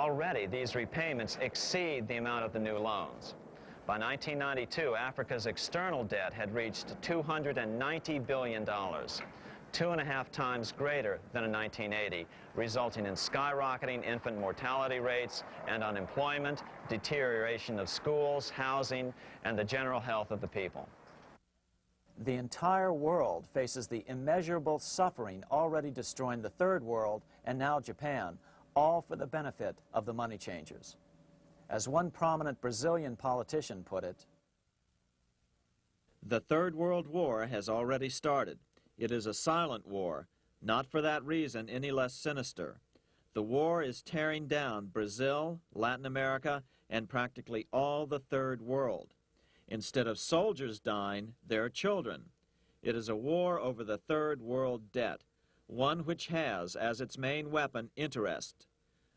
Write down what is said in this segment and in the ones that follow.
Already, these repayments exceed the amount of the new loans. By 1992, Africa's external debt had reached $290 billion, 2.5 times greater than in 1980, resulting in skyrocketing infant mortality rates and unemployment, deterioration of schools, housing, and the general health of the people. The entire world faces the immeasurable suffering already destroying the Third World and now Japan, all for the benefit of the money changers. As one prominent Brazilian politician put it, "The Third World War has already started. It is a silent war, not for that reason any less sinister. The war is tearing down Brazil, Latin America, and practically all the Third World. Instead of soldiers dying, there are children. It is a war over the Third World debt, one which has as its main weapon interest,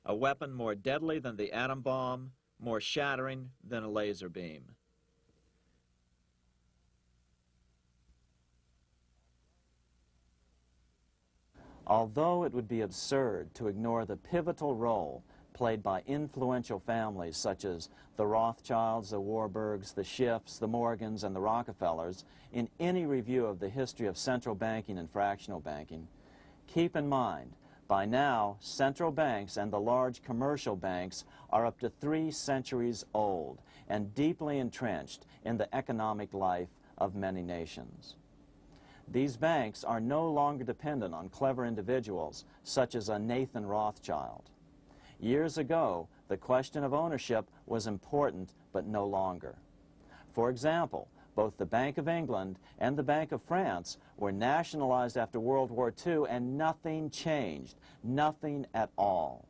a weapon more deadly than the atom bomb, more shattering than a laser beam." Although it would be absurd to ignore the pivotal role played by influential families such as the Rothschilds, the Warburgs, the Schiffs, the Morgans, and the Rockefellers in any review of the history of central banking and fractional banking, keep in mind, by now, central banks and the large commercial banks are up to 3 centuries old and deeply entrenched in the economic life of many nations. These banks are no longer dependent on clever individuals such as a Nathan Rothschild. Years ago, the question of ownership was important, but no longer. For example, both the Bank of England and the Bank of France were nationalized after World War II, and nothing changed, nothing at all.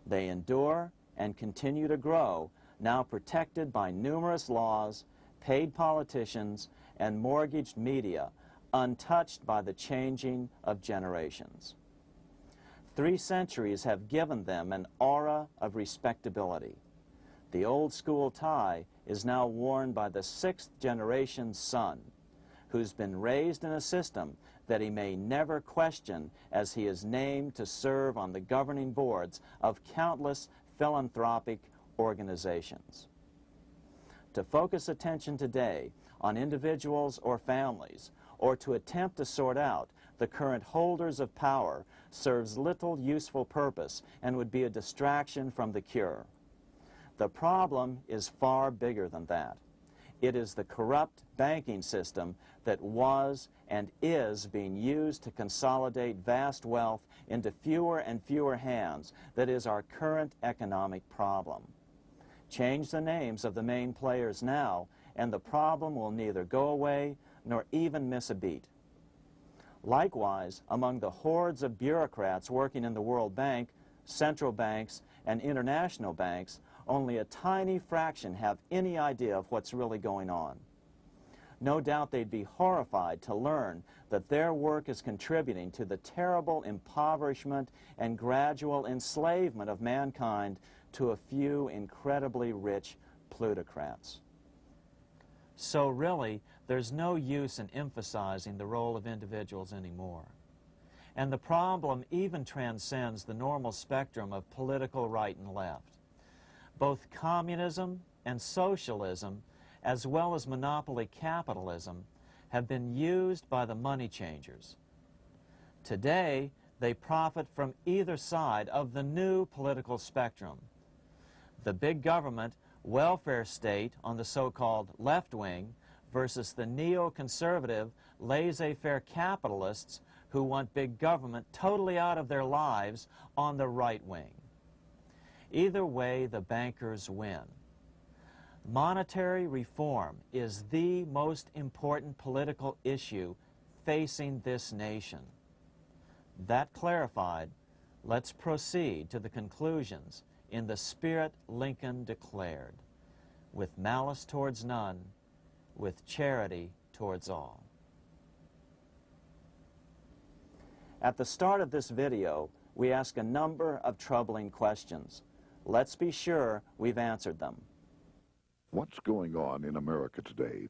They endure and continue to grow, now protected by numerous laws, paid politicians, and mortgaged media, untouched by the changing of generations. 3 centuries have given them an aura of respectability. The old school tie is now worn by the 6th generation son, who's been raised in a system that he may never question, as he is named to serve on the governing boards of countless philanthropic organizations. To focus attention today on individuals or families, or to attempt to sort out the current holders of power, serves little useful purpose and would be a distraction from the cure. The problem is far bigger than that. It is the corrupt banking system that was and is being used to consolidate vast wealth into fewer and fewer hands that is our current economic problem. Change the names of the main players now, and the problem will neither go away nor even miss a beat. Likewise, among the hordes of bureaucrats working in the World Bank, central banks, and international banks, only a tiny fraction have any idea of what's really going on. No doubt they'd be horrified to learn that their work is contributing to the terrible impoverishment and gradual enslavement of mankind to a few incredibly rich plutocrats. So really, there's no use in emphasizing the role of individuals anymore. And the problem even transcends the normal spectrum of political right and left. Both communism and socialism, as well as monopoly capitalism, have been used by the money changers. Today, they profit from either side of the new political spectrum. The big government, welfare state on the so-called left wing versus the neoconservative, laissez-faire capitalists who want big government totally out of their lives on the right wing. Either way, the bankers win. Monetary reform is the most important political issue facing this nation. That clarified, let's proceed to the conclusions in the spirit Lincoln declared, with malice towards none, with charity towards all. At the start of this video, we ask a number of troubling questions. Let's be sure we've answered them. What's going on in America today?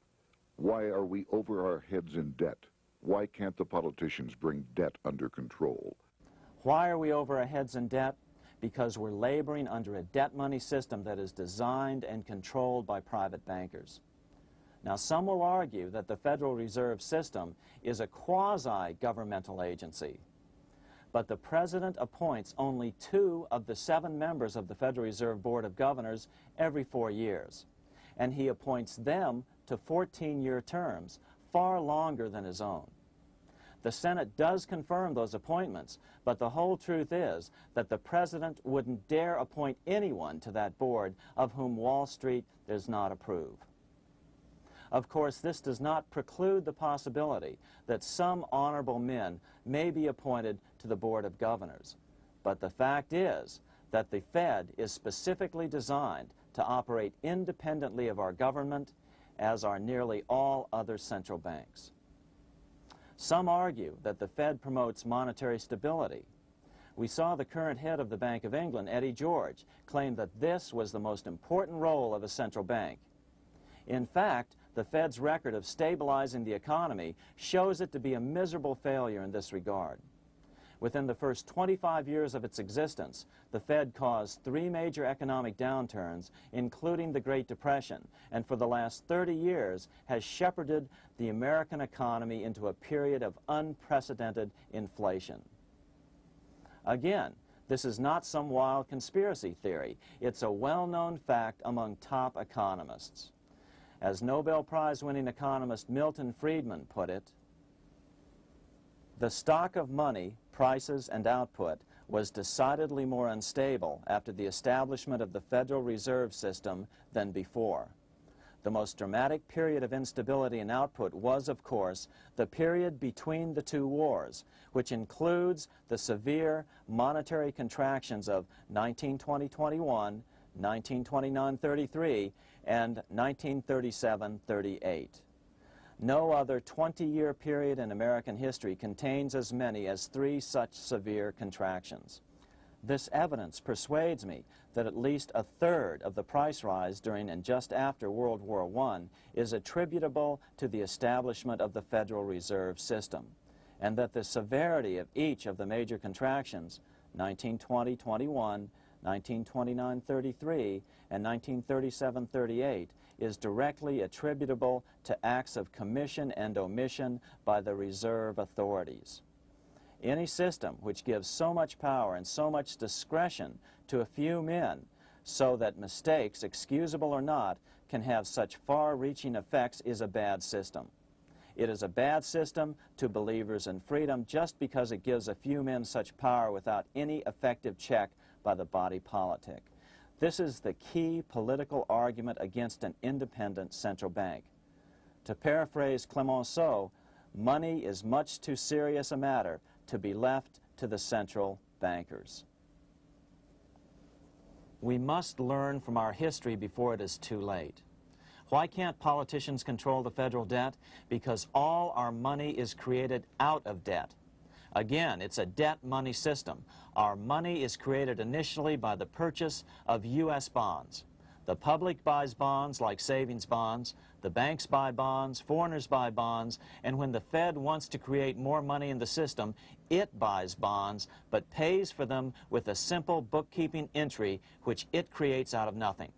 Why are we over our heads in debt? Why can't the politicians bring debt under control? Why are we over our heads in debt? because we're laboring under a debt money system that is designed and controlled by private bankers. Now, some will argue that the Federal Reserve System is a quasi-governmental agency, but the President appoints only 2 of the 7 members of the Federal Reserve Board of Governors every 4 years, and he appoints them to 14-year terms, far longer than his own. The Senate does confirm those appointments, but the whole truth is that the President wouldn't dare appoint anyone to that board of whom Wall Street does not approve. Of course, this does not preclude the possibility that some honorable men may be appointed to the Board of Governors. But the fact is that the Fed is specifically designed to operate independently of our government, as are nearly all other central banks. Some argue that the Fed promotes monetary stability. We saw the current head of the Bank of England, Eddie George, claim that this was the most important role of a central bank. In fact, the Fed's record of stabilizing the economy shows it to be a miserable failure in this regard. Within the first 25 years of its existence, the Fed caused 3 major economic downturns, including the Great Depression, and for the last 30 years has shepherded the American economy into a period of unprecedented inflation. Again, this is not some wild conspiracy theory. It's a well-known fact among top economists. As Nobel Prize-winning economist Milton Friedman put it, the stock of money, prices, and output was decidedly more unstable after the establishment of the Federal Reserve System than before. The most dramatic period of instability in output was, of course, the period between the 2 wars, which includes the severe monetary contractions of 1920-21, 1929-33, and 1937-38. No other 20-year period in American history contains as many as 3 such severe contractions. This evidence persuades me that at least a third of the price rise during and just after World War I is attributable to the establishment of the Federal Reserve System, and that the severity of each of the major contractions, 1920-21, 1929-33, and 1937-38, is directly attributable to acts of commission and omission by the reserve authorities. Any system which gives so much power and so much discretion to a few men so that mistakes, excusable or not, can have such far-reaching effects is a bad system. It is a bad system to believers in freedom just because it gives a few men such power without any effective check by the body politic. This is the key political argument against an independent central bank. To paraphrase Clemenceau, money is much too serious a matter to be left to the central bankers. We must learn from our history before it is too late. Why can't politicians control the federal debt? Because all our money is created out of debt. Again, it's a debt money system. Our money is created initially by the purchase of U.S. bonds. The public buys bonds like savings bonds, the banks buy bonds, foreigners buy bonds, and when the Fed wants to create more money in the system, it buys bonds, but pays for them with a simple bookkeeping entry which it creates out of nothing.